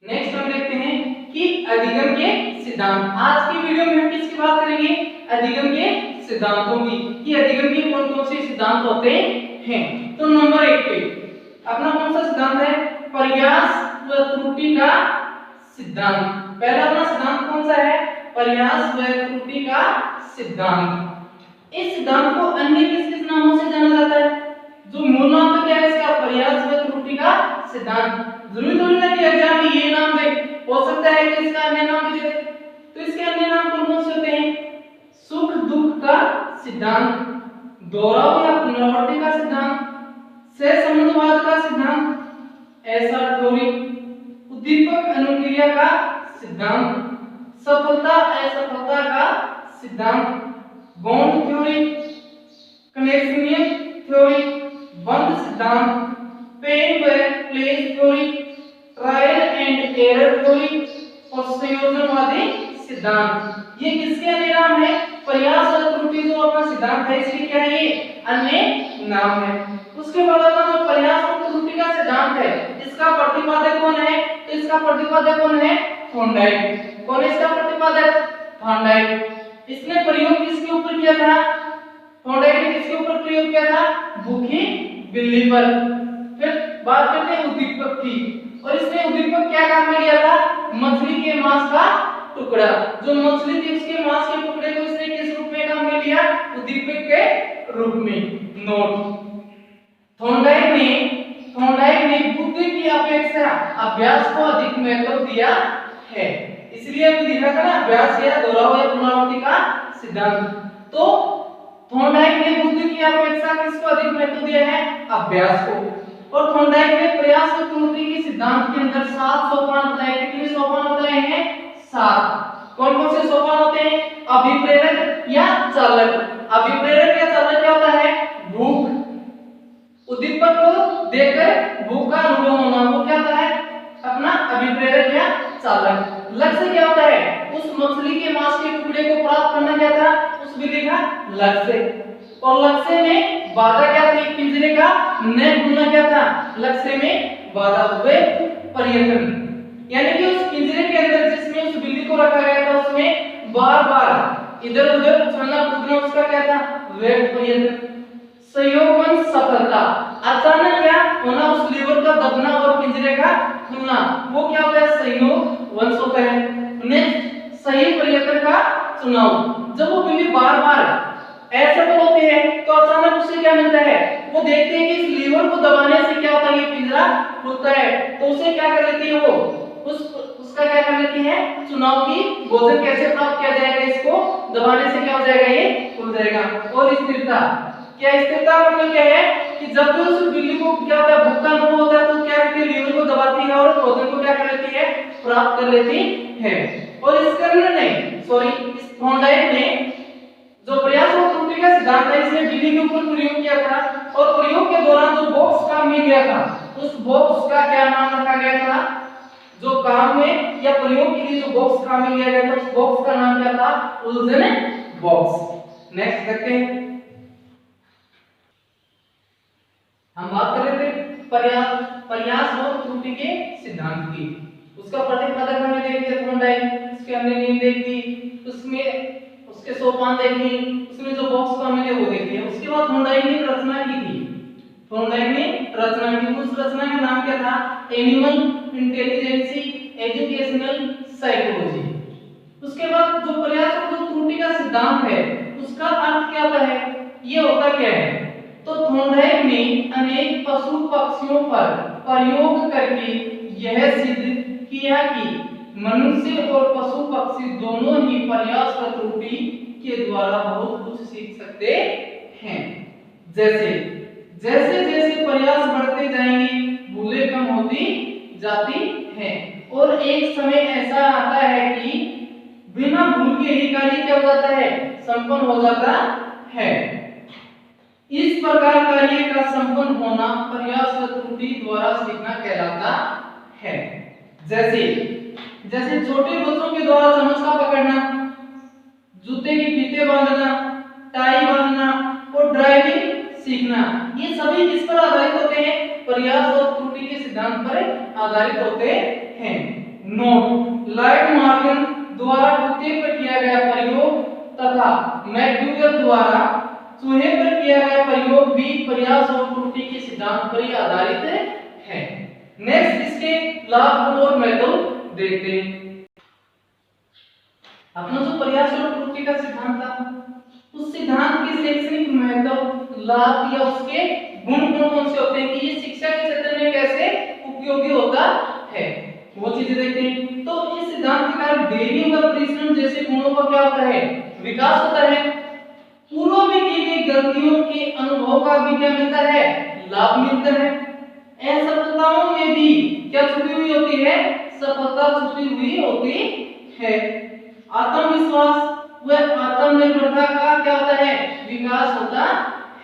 Next हम देखते हैं कि अधिगम के सिद्धांत। आज की वीडियो में हम किसकी बात करेंगे? अधिगम के सिद्धांतों की, कि अधिगम के कौन कौन से सिद्धांत होते हैं। तो नंबर 1 पे अपना कौन सा सिद्धांत है? प्रयास व त्रुटि का सिद्धांत। पहला अपना सिद्धांत कौन सा है? प्रयास व त्रुटि का सिद्धांत। इस सिद्धांत को अन्य किस किस नामों से जाना जाता है? जो मूल नाम तो क्या है इसका? प्रयास व त्रुटि का सिद्धांत। जरूरी थोड़ी ना कि एग्जाम में ये नाम दे, हो सकता है कि इसका अन्य नाम भी दे। तो इसके अन्य नाम कौन कौन से होते हैं? सुख दुख का सिद्धांत, दोहराव या पुनरावृत्ति का सिद्धांत, सहसंबंधवाद का सिद्धांत, ऐसा थ्योरी, उद्दीपक अनुक्रिया का सिद्धांत, सफलता असफलता का सिद्धांत, बॉन्ड थ्योरी, कनेक्शनियन थ्योरी, बंध सिद्धांत, पेन व place theory, trial and error theory और संयोजनवादी सिद्धांत। ये किसके अन्य नाम है? प्रयास और त्रुटि जो अपना सिद्धांत है इसके क्या है? ये अन्य नाम है। उसके बाद अपना जो प्रयास और त्रुटि का सिद्धांत है इसका प्रतिपादक कौन है? तो इसका प्रतिपादक कौन है? थॉर्नडाइक। कौन है इसका प्रतिपादक? थॉर्नडाइक। इसने प्रयोग किसके ऊपर किया था? थॉर्नडाइक ने किसके ऊपर प्रयोग किया था? भूखी बिल्ली पर। फिर बात करते हैं उद्दीपक की, और इसने उद्दीपक क्या काम में लिया था? मछली के मांस का टुकड़ा। जो मछली थी उसके मांस के टुकड़े को इसने किस रूप में काम में लिया? उद्दीपक के रूप में। नोट, थॉर्नडाइक ने बुद्धि की अपेक्षा अभ्यास को अधिक महत्व दिया है। इसलिए अभी देखा था ना, अभ्यास या दोहराव या पुनरावृत्ति का सिद्धांत। तो थॉर्नडाइक ने बुद्धि की अपेक्षा किसको अधिक महत्व दिया है? अभ्यास को। और थॉर्नडाइक ने प्रयास और त्रुटि के सिद्धांत के अंदर 7 सोपान बताए। कितने सोपान बताए हैं? 7। कौन कौन से सोपान होते हैं? अभिप्रेरक या चालक। अभिप्रेरक या चालक क्या होता है? भूख, उद्दीपक को देखकर भूख का अनुभव होना, वो क्या होता है? अपना अभिप्रेरक या चालक। लक्ष्य क्या होता है? उस मछली के मांस के टुकड़े को प्राप्त करना क्या था? उस बिल्ली का लक्ष्य। और लक्ष्य में बाधा क्या थी? पिंजरे का न खुलना क्या था? लक्ष्य में बाधा हुए पर्यटन। यानी कि उस पिंजरे के अंदर जिसमें उस बिल्ली को रखा गया था उसमें बार-बार इधर-उधर उछलना कूदना उसका क्या था? वेग पर्यटन। संयोगवश सफलता, अचानक क्या होना? उस लीवर का दबना और पिंजरे का खुलना, वो क्या होता है? संयोगवश होता है। नेक्स्ट, सही पर्यटन का चुनाव। जब वो बिल्ली बार-बार असफल होते हैं तो अचानक उससे क्या मिलता है? वो देखते हैं कि इस लीवर को दबाने से क्या होता है? ये पिंजरा खुलता है। तो उसे क्या कर लेती है? वो उसका क्या कर लेती है? चुनाव की भोजन कैसे प्राप्त किया जाएगा? इसको दबाने से क्या हो जाएगा? ये खुल जाएगा। और स्थिरता, क्या स्थिरता मतलब क्या है? कि जब भी उस बिल्ली को क्या होता है? भूख का अनुभव होता है तो क्या करती है? लीवर को दबाती है और भोजन को क्या कर लेती है? प्राप्त कर लेती है। और इस इस थॉर्नडाइक ने जो प्रयास और त्रुटि का सिद्धांत है इसने बिल्ली के ऊपर प्रयोग किया था। और प्रयोग के दौरान जो बॉक्स काम में गया था उस बॉक्स का क्या नाम रखा गया था? जो काम में या प्रयोग के लिए जो बॉक्स काम में लिया गया था उस बॉक्स का नाम क्या था? उलझन बॉक्स। नेक्स्ट देखते हैं, हम बात कर रहे थे प्रयास और त्रुटि के सिद्धांत की। उसका प्रतिपादक हमने देख लिया थॉर्नडाइक, उसके हमने नींव देख ली, उसमें उसके सोपान देख ली, उसमें जो बॉक्स का हमने वो देख लिया। उसके बाद थॉर्नडाइक ने रचना की थी। थॉर्नडाइक ने रचना की, उस रचना का नाम क्या था? Animal intelligence educational psychology. उसके बाद जो प्रयास और जो त्रुटि का सिद्धांत है उसका अर्थ क्या होता है? ये होता क्या है? तो थॉर्नडाइक ने अनेक पशु पक्षियों पर प्रयोग करके यह सिद्ध किया कि मनुष्य और पशु पक्षी दोनों ही प्रयास और त्रुटि के द्वारा बहुत कुछ सीख सकते हैं। जैसे जैसे जैसे प्रयास बढ़ते जाएंगे भूलें कम होती जाती हैं और एक समय ऐसा आता है कि बिना भूल के ही कार्य क्या हो जाता है? संपन्न हो जाता है। इस प्रकार कार्य का संपन्न होना प्रयास और त्रुटि द्वारा सीखना कहलाता है। जैसे जैसे छोटे बच्चों के द्वारा चम्मच का पकड़ना, जूते के फीते बांधना, टाई बांधना और ड्राइविंग सीखना, ये सभी किस पर आधारित होते हैं? प्रयास और त्रुटि के सिद्धांत पर आधारित होते हैं। नोट, लॉयड मॉर्गन द्वारा कुत्ते पर किया गया प्रयोग तथा मैक्यूगर द्वारा चूहे पर किया गया प्रयोग भी प्रयास और त्रुटि के सिद्धांत पर ही आधारित है। नेक्स्ट इसके लाभ और महत्व देखते हैं। अपना जो प्रयास और त्रुटि का सिद्धांत था, उस सिद्धांत के शैक्षणिक महत्व, लाभ या उसके गुण कौन से होते हैं कि ये शिक्षा के क्षेत्र में कैसे उपयोगी होता है, वो चीजें देखते हैं। तो इस सिद्धांत के कारण धैर्य व परिश्रम जैसे गुणों का क्या होता है, विकास होता है। पूर्व में की गई गलतियों के अनुभव का भी क्या मिलता है, लाभ मिलता है। असफलताओं में भी क्या छुपी हुई होती है, सफलता छुपी हुई होती है। आत्मविश्वास व आत्मनिर्भरता का क्या होता है, विकास होता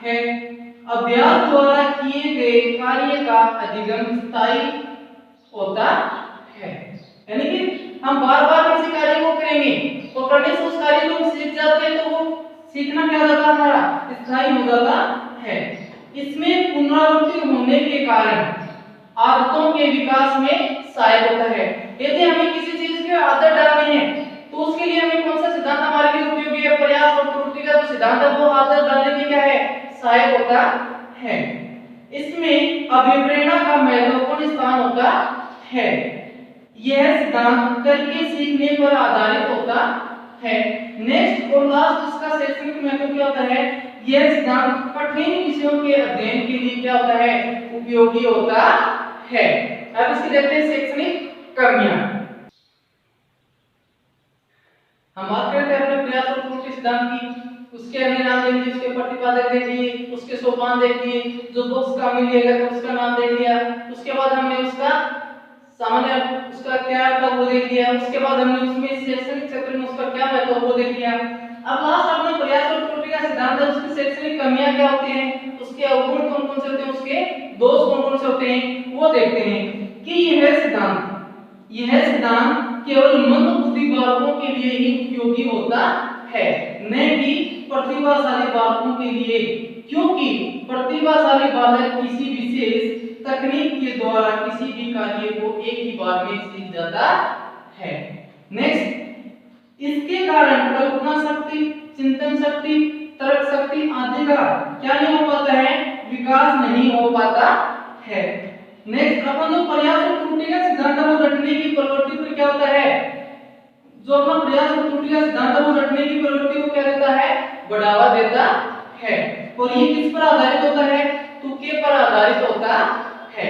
है। अभ्यास द्वारा किए गए कार्य का अधिगम स्थायी होता है, यानी कि हम बार बार किसी कार्य को करेंगे तो करने से उस कार्य को हम सीख जाते हैं, तो वो सीखना क्या होता है, हमारा स्थायी हो जाता है। इसमें पुनरावृत्ति होने के कारण आदतों के विकास में सहायक होता है। यदि हमें किसी चीज की आदत डालनी है तो उसके लिए हमें कौन सा सिद्धांत हमारे लिए उपयोगी है, प्रयास और त्रुटि का जो सिद्धांत है वो आदत डालने में क्या है, सहायक होता है। इसमें अभिप्रेरणा का महत्वपूर्ण स्थान होता है। यह सिद्धांत करके सीखने पर आधारित होता है। नेक्स्ट और लास्ट इसका शैक्षणिक महत्व क्या होता है, यह सिद्धांत कठिन विषयों के अध्ययन के लिए क्या होता है, उपयोगी होता है। अब इसकी देखते हैं शैक्षणिक कमियां। हम बात करते हैं अपने प्रयास और त्रुटि सिद्धांत की। उसके अन्य नाम देख लिए, उसके प्रतिपादक देख लिए, उसके सोपान देख लिए, जो बुक्स का मिलेगा तो उसका नाम देख लिया। उसके बाद हमने उसका सामान्य उसका क्या था वो देख लिया। उसके बाद हमने उसमें शैक्षणिक क्षेत्र में उसका क्या महत्व वो देख लिया। अब लास्ट अपने प्रयास और त्रुटि का सिद्धांत है, उसकी शैक्षणिक कमियां क्या होती हैं, उसके अवगुण कौन कौन से होते हैं, उसके दोष कौन कौन से होते हैं, वो देखते हैं कि यह सिद्धांत केवल मंद बुद्धि बालकों के लिए ही उपयोगी होता है, न कि प्रतिभाशाली बालकों के लिए, क्योंकि प्रतिभाशाली बालक किसी विशेष तकनीक के द्वारा किसी भी कार्य को एक ही बार में सीख जाता है। नेक्स्ट, इसके कारण कल्पना शक्ति, चिंतन शक्ति, तर्क शक्ति आदि का क्या नहीं हो पाता है, विकास नहीं हो पाता है। नेक्स्ट, अपन जो प्रयास और त्रुटि का सिद्धांत है वो रटने की प्रवृत्ति पर क्या होता है, जो अपना प्रयास और त्रुटि का सिद्धांत है वो रटने की प्रवृत्ति को क्या देता है, बढ़ावा देता है। और ये किस पर आधारित होता है, तुक्के पर आधारित होता है।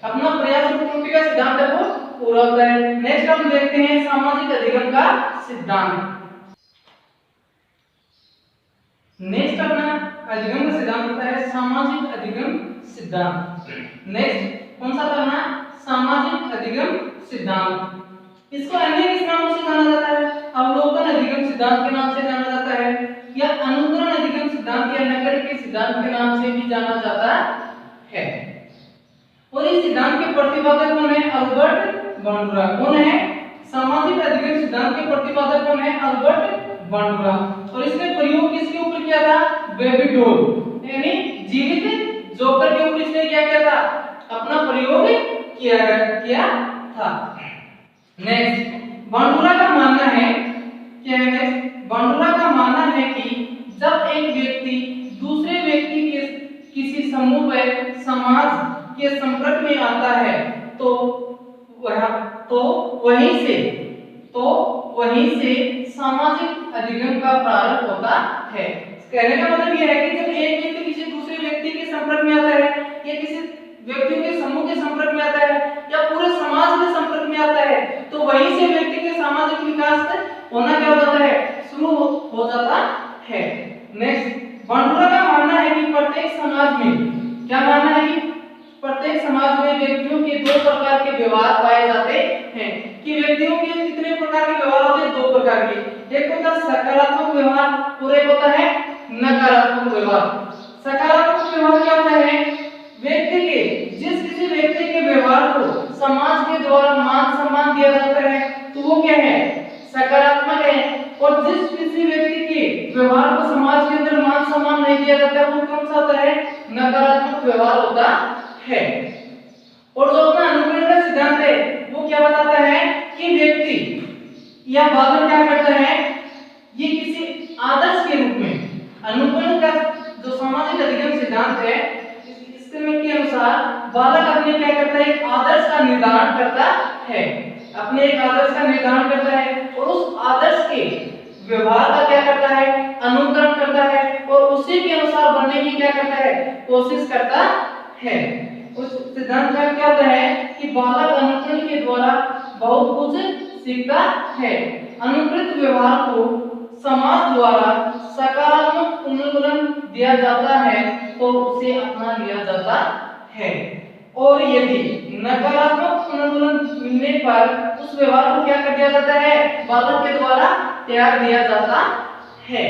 अपना प्रयास और त्रुटि का सिद्धांत है वो पूरा होता है। नेक्स्ट हम देखते हैं सामाजिक अधिगम का सिद्धांत। नेक्स्ट अपना अधिगम का सिद्धांत होता है सामाजिक अधिगम सिद्धांत। नेक्स्ट कौन सा करना, सामाजिक अधिगम सिद्धांत। इसको अन्य किस नाम से जाना जाता है, अवलोकन अधिगम सिद्धांत के नाम से जाना जाता है, या अनुकरण अधिगम सिद्धांत या नकल के सिद्धांत के नाम से भी जाना जाता है। और इस सिद्धांत के प्रतिपादक कौन है, अल्बर्ट बांडुरा। कौन है, सामाजिक अधिगम सिद्धांत के प्रतिपादक कौन है, अल्बर्ट बांडुरा। और इसने प्रयोग किसके ऊपर किया था, बेबी डॉल यानी जीवित जोकर के ऊपर इसने क्या किया था, अपना प्रयोग किया था। नेक्स्ट, बांडुरा का मानना है क्या है, नेक्स्ट बांडुरा का मानना है कि जब एक व्यक्ति दूसरे व्यक्ति के किसी समूह व समाज के संपर्क में आता है तो वहीं से सामाजिक अधिगम का प्रारंभ होता है। कहने का मतलब यह है कि जब एक व्यक्ति किसी दूसरे व्यक्ति के संपर्क में आता है या किसी व्यक्तियों के समूह के संपर्क में आता है या पूरे समाज के संपर्क में आता है तो वहीं से व्यक्ति के सामाजिक विकास होना क्या हो जाता है, शुरू हो जाता है। नेक्स्ट, बांडुरा का मानना है कि प्रत्येक समाज में क्या मानना है कि प्रत्येक समाज में व्यक्तियों के दो प्रकार के व्यवहार पाए जाते हैं। कि व्यक्तियों के कितने प्रकार के व्यवहार होते हैं, दो प्रकार के। एक होता है सकारात्मक व्यवहार और एक होता है नकारात्मक व्यवहार। सकारात्मक व्यवहार क्या होता है, व्यक्ति के जिस किसी व्यक्ति के व्यवहार को समाज के द्वारा मान सम्मान दिया जाता है तो वो क्या है, सकारात्मक है। और जिस किसी व्यक्ति के व्यवहार को समाज के अंदर मान सम्मान नहीं दिया जाता वो कौन सा होता है, नकारात्मक व्यवहार होता है। और जो अपना अनुकरण का सिद्धांत है वो क्या बताता है कि या बालक क्या करता है, ये किसी आदर्श के रूप में अनुकरण का जो सामाजिक अधिगम सिद्धांत है इसमें के अनुसार बालक अपने क्या करता है, एक आदर्श का निर्धारण करता है, अपने एक आदर्श का निर्धारण करता है और उस आदर्श के व्यवहार का क्या करता है, अनुकरण करता है और उसी के अनुसार बनने की क्या करता है, कोशिश करता है। उस सिद्धांत का क्या होता है कि बालक अनुकरण के द्वारा बहुत कुछ सीखता है। अनुकृत व्यवहार को समाज द्वारा सकारात्मक पुनर्गुणन दिया जाता है तो उसे अपना लिया जाता है, और यदि नकारात्मक पुनर्गुणन मिलने पर उस व्यवहार को क्या कर दिया जाता है, बालक के द्वारा त्याग दिया जाता है।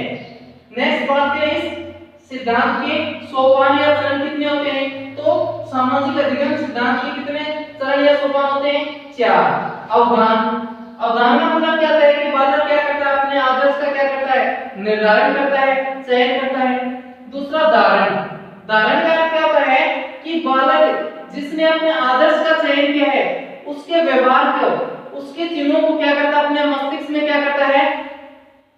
नेक्स्ट बात करें, इस सिद्धांत के सोपान या चरण कितने होते हैं, तो सामाजिक अधिगम सिद्धांत के कितने चरण या सोपान होते हैं, 4। अवधान, अवधान का मतलब क्या है कि बालक क्या करता है, अपने आदर्श का क्या करता है, निर्धारण करता है, चयन करता है। दूसरा धारण, धारण का अर्थ क्या होता है कि बालक जिसने अपने आदर्श का चयन किया है उसके व्यवहार को, उसके चिन्हों को क्या करता है, अपने मस्तिष्क में क्या करता है,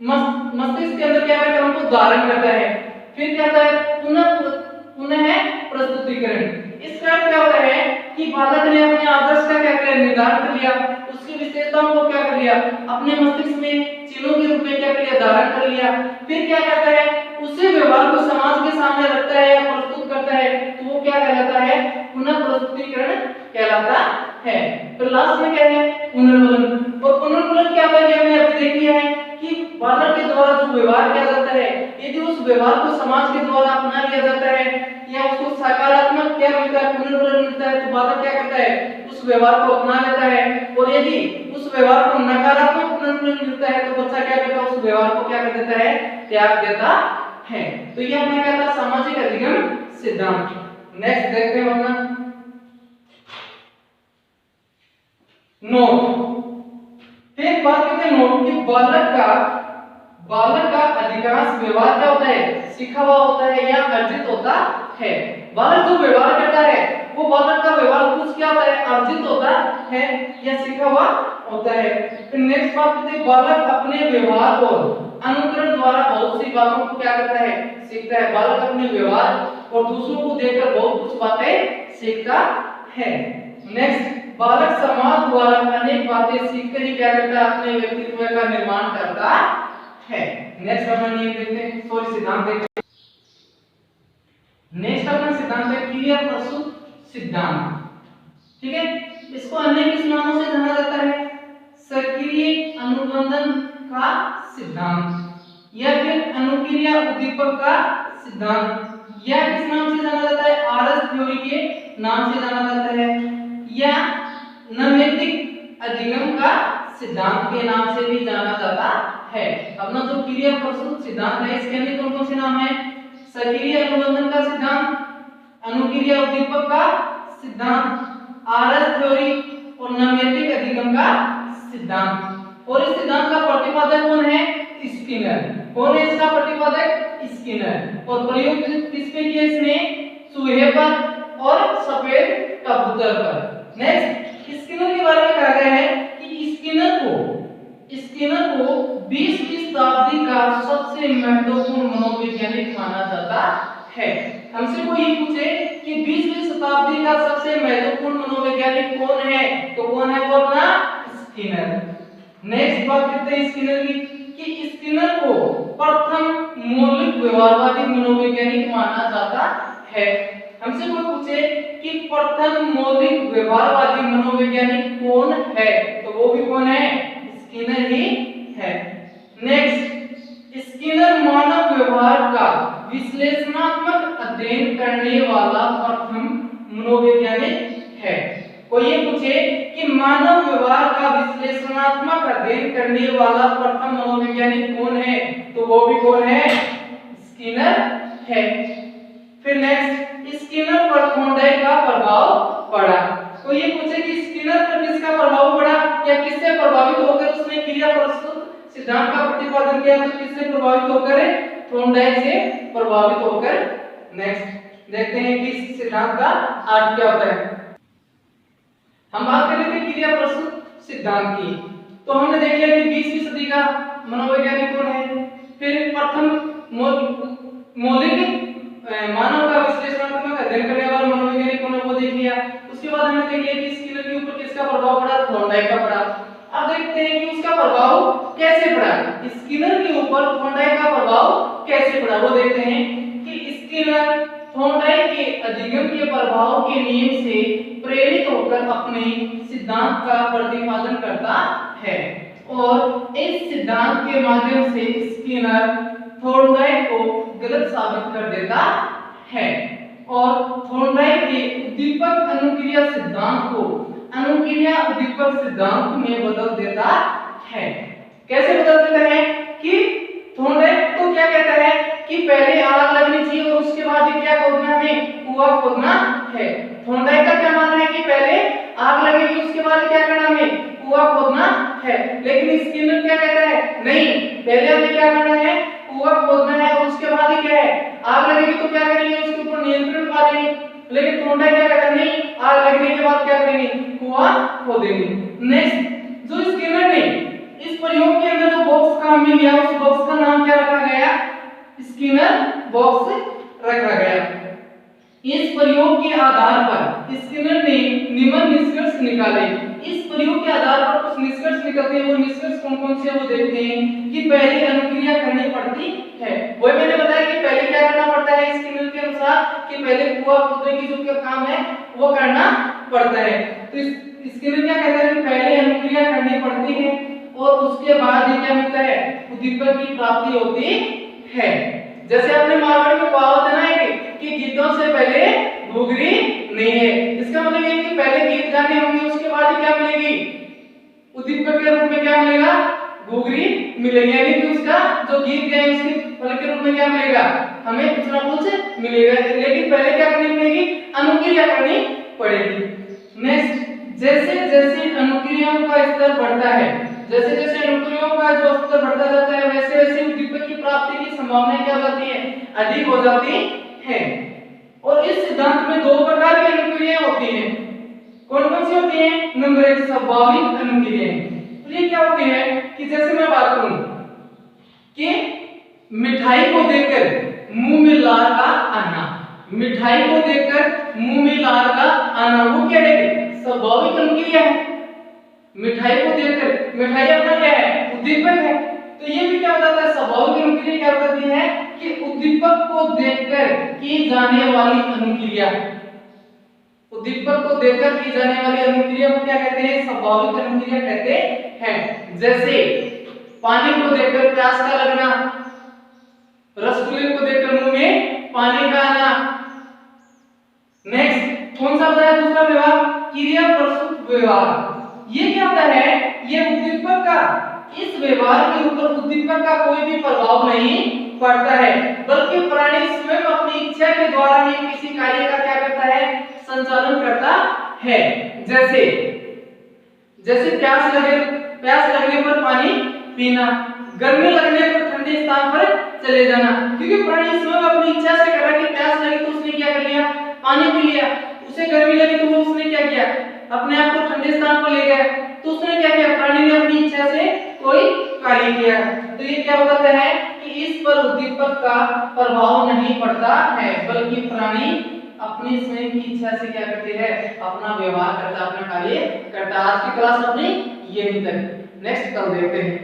मस्तिष्क के अंदर क्या करता है, उनको धारण करता है। फिर क्या होता है, पुनः प्रस्तुतिकरण। इसका अर्थ क्या होता है कि बालक ने अपने आदर्श का क्या किया, निर्धारण कर लिया, उसकी विशेषताओं को क्या कर लिया, अपने मस्तिष्क में चिन्हों के रूप में क्या कर लिया, धारण कर लिया। फिर क्या करता है, उसी व्यवहार को समाज के सामने रखता है या प्रस्तुत करता है, तो वो क्या कहलाता है, पुनः प्रस्तुतिकरण कहलाता है। फिर लास्ट में क्या है, पुनर्गुणन। और पुनर्गुणन क्या होता है, हमने अभी देख लिया है कि बालक के द्वारा जो व्यवहार किया जाता है, यदि उस व्यवहार को समाज के द्वारा अपना लिया जाता है या उसको सकारात्मक क्या मिलता है, पुनर्गुणन मिलता है, तो बालक क्या करता है, उस व्यवहार को अपना लेता है। और यदि उस व्यवहार को नकारात्मक पुनर्गुणन मिलता है तो बच्चा क्या करता है, उस व्यवहार को क्या कर देता है, त्याग देता है। तो ये हमने क्या था, सामाजिक अधिगम सिद्धांत। नेक्स्ट देखते हैं अपना नोट। फिर बात करते हैं नोट कि बालक का अधिकांश व्यवहार क्या होता है, सीखा हुआ होता है या अर्जित होता है। बालक जो व्यवहार करता है वो बालक का व्यवहार कुछ क्या होता है, अर्जित होता है या सीखा हुआ होता है। फिर नेक्स्ट बात करते हैं, बालक अपने व्यवहार और अनुकरण द्वारा बहुत सी बातों को क्या करता है, सीखता है। बालक अपने व्यवहार और दूसरों को देखकर बहुत कुछ बातें सीखता है। नेक्स्ट, बालक समाज द्वारा अनेक बातें सीखकर ही क्या करता है, अपने व्यक्तित्व का निर्माण करता है। नेक्स्ट अपना नियम देखते हैं, सॉरी सिद्धांत देखते हैं। नेक्स्ट अपना सिद्धांत है क्रिया प्रस्तुत सिद्धांत। ठीक है, इसको अन्य किस नामों से जाना जाता है, सक्रिय अनुबंधन का सिद्धांत या फिर अनुक्रिया उद्दीपक का सिद्धांत, या किस नाम से जाना जाता है, आरएस थ्योरी के नाम से जाना जाता है, या नैमित्तिक अधिगम का सिद्धांत के नाम से भी जाना जाता है। अपना जो क्रिया प्रस्तुत सिद्धांत है इसके अंदर कौन कौन से नाम है, सक्रिय अनुबंधन का सिद्धांत, अनुक्रिया उद्दीपक का सिद्धांत, आरएस थ्योरी और नैमित्तिक अधिगम का सिद्धांत। और इस सिद्धांत का प्रतिपादक कौन है, स्किनर। कौन है इसका प्रतिपादक, स्किनर। और प्रयोग किस पे किया इसने, चूहे पर और सफेद कबूतर पर। नेक्स्ट, स्किनर के बारे में कहा गया है कि स्किनर को 20वीं शताब्दी का सबसे महत्वपूर्ण मनोवैज्ञानिक माना जाता है। हमसे कोई ये पूछे कि 20वीं शताब्दी का सबसे महत्वपूर्ण मनोवैज्ञानिक कौन है, तो कौन है वो, अपना स्किनर। नेक्स्ट बात करते हैं स्किनर की कि स्किनर को प्रथम मौलिक व्यवहारवादी मनोवैज्ञानिक माना जाता है। हमसे कोई पूछे कि प्रथम मौलिक व्यवहारवादी मनोवैज्ञानिक कौन है, तो वो भी कौन है, स्किनर ही है। नेक्स्ट, स्किनर मानव व्यवहार का विश्लेषणात्मक अध्ययन करने वाला प्रथम मनोवैज्ञानिक है। कोई ये पूछे कि मानव व्यवहार का विश्लेषणात्मक अध्ययन करने वाला प्रथम मनोवैज्ञानिक कौन है, तो वो भी कौन है, स्किनर है। फिर नेक्स्ट, स्किनर पर थॉर्नडाइक का प्रभाव पड़ा। तो ये पूछे कि स्किनर पर किसका प्रभाव पड़ा या किससे प्रभावित होकर उसने क्रिया प्रस्तुत सिद्धांत का प्रतिपादन किया, तो किससे प्रभावित होकर, थॉर्नडाइक से प्रभावित होकर। नेक्स्ट देखते हैं कि इस सिद्धांत का अर्थ क्या होता है। हम बात कर रहे थे क्रिया प्रस्तुत सिद्धांत की, तो हमने देख लिया कि 20वीं सदी का मनोवैज्ञानिक कौन है। फिर प्रथम मौलिक मानव का विश्लेषणात्मक अध्ययन करने वाला मनोवैज्ञानिक कौन है, वो देख लिया। उसके बाद हमने देख लिया कि स्किनर के ऊपर किसका प्रभाव पड़ा, थॉर्नडाइक का पड़ा। अब देखते हैं कि उसका प्रभाव कैसे पड़ा, स्किनर के ऊपर थॉर्नडाइक का प्रभाव कैसे पड़ा, वो देखते हैं कि स्किनर थॉर्नडाइक के अधिगम के प्रभाव के नियम से प्रेरित होकर अपने सिद्धांत का प्रतिपादन करता है और इस सिद्धांत के माध्यम से स्किनर थॉर्नडाइक को गलत साबित कर देता है और थॉर्नडाइक के उद्दीपक अनुक्रिया सिद्धांत को अनुक्रिया उद्दीपक सिद्धांत में बदल देता है। कैसे बदल देता है कि थॉर्नडाइक तो क्या कहता है कि पहले आग लगनी चाहिए और उसके बाद क्या खोदना, हमें कुआं खोदना है। थॉर्नडाइक का क्या मानना है कि पहले आग लगेगी उसके बाद क्या करना, हमें कुआं खोदना है। लेकिन स्किनर क्या कहता है, नहीं, पहले हमें क्या करना है, कुआं खोदना है और उसके बाद ही क्या है, आग लगेगी तो क्या करेंगे, उसके ऊपर नियंत्रण पा लेंगे। लेकिन थॉर्नडाइक क्या कहता है, नहीं, आग लगने के बाद क्या करेंगे, कुआं खोदेंगे। नेक्स्ट, जो स्किनर ने इस प्रयोग के अंदर जो बॉक्स का हमें लिया, उस बॉक्स का नाम क्या रखा गया, स्किनर बॉक्स रखा गया। इस प्रयोग के आधार पर स्किनर ने निम्न निष्कर्ष निकाले। इस प्रयोग के आधार पर कुछ निष्कर्ष निकलते हैं, वो निष्कर्ष कौन कौन से, वो देखते हैं कि पहले अनुक्रिया करनी पड़ती है। वही मैंने बताया कि पहले क्या करना पड़ता है स्किनर के अनुसार कि पहले कुआं खोदने की जो काम है वो करना पड़ता है। तो स्किनर क्या कहता है कि पहले अनुक्रिया करनी पड़ती है और उसके बाद ही क्या मिलता है, उद्दीपक की प्राप्ति होती है। जैसे अपने मारवाड़ी में कहावत है ना कि गीतों से पहले घुघरी नहीं है। इसका मतलब ये कि पहले गीत गाने होंगे उसके बाद ही क्या मिलेगी, उद्दीपक के रूप में क्या मिलेगा, घुघरी मिलेगी। यानी कि उसका जो गीत गाए उसके फल के रूप में क्या मिलेगा, हमें कुछ ना कुछ मिलेगा। लेकिन पहले क्या करनी पड़ेगी, अनुक्रिया करनी पड़ेगी। नेक्स्ट, जैसे जैसे अनुक्रियाओं का स्तर बढ़ता है, जैसे जैसे अनुक्रियाओं का जो स्तर बढ़ता जाता है वैसे वैसे उद्दीपक की प्राप्ति की संभावना क्या हो जाती है, अधिक हो जाती है। और इस सिद्धांत में दो प्रकार की अनुक्रियाएं होती हैं। कौन कौन सी होती हैं, नंबर 1 स्वाभाविक अनुक्रियाएं। तो ये क्या होती है कि जैसे मैं बात करूं कि मिठाई को देखकर मुंह में लार का आना, मिठाई को देखकर मुंह में लार का आना, वो क्या है, स्वाभाविक अनुक्रिया है। मिठाई को देखकर, मिठाई अपना क्या है, उद्दीपक है। तो ये भी क्या होता है, स्वाभाविक अनुक्रिया क्या होती है कि उद्दीपक को देखकर की जाने वाली अनुक्रिया, उद्दीपक को देखकर की जाने वाली अनुक्रिया को क्या कहते हैं, स्वाभाविक अनुक्रिया कहते हैं। जैसे पानी को देखकर प्यास का लगना, रसगुल्ले को देखकर मुंह में पानी का आना। नेक्स्ट, कौन सा बताया दूसरा व्यवहार, क्रिया प्रस्तुत व्यवहार। ये क्या होता है, ये उद्दीपक का, इस व्यवहार के ऊपर उद्दीपक का कोई भी प्रभाव नहीं पड़ता है, बल्कि प्राणी स्वयं अपनी इच्छा के द्वारा ही किसी कार्य का क्या करता है, संचालन करता है। जैसे जैसे प्यास लगने पर पानी पीना, गर्मी लगने पर ठंडे स्थान पर चले जाना। क्योंकि प्राणी स्वयं अपनी इच्छा से कर रहा है कि प्यास लगी तो उसने क्या कर लिया, पानी पी लिया। उसे गर्मी लगी तो वो उसने क्या किया, अपने आप को ठंडे स्थान पर ले गया। तो उसने क्या किया, प्राणी ने अपनी इच्छा से कोई कार्य किया। तो ये क्या बताता है कि इस पर उद्दीपक का प्रभाव नहीं पड़ता है, बल्कि प्राणी अपनी स्वयं की इच्छा से क्या करते हैं, अपना व्यवहार करता, अपना कार्य करता। आज की क्लास अपनी यही तक, नेक्स्ट कल देखते हैं।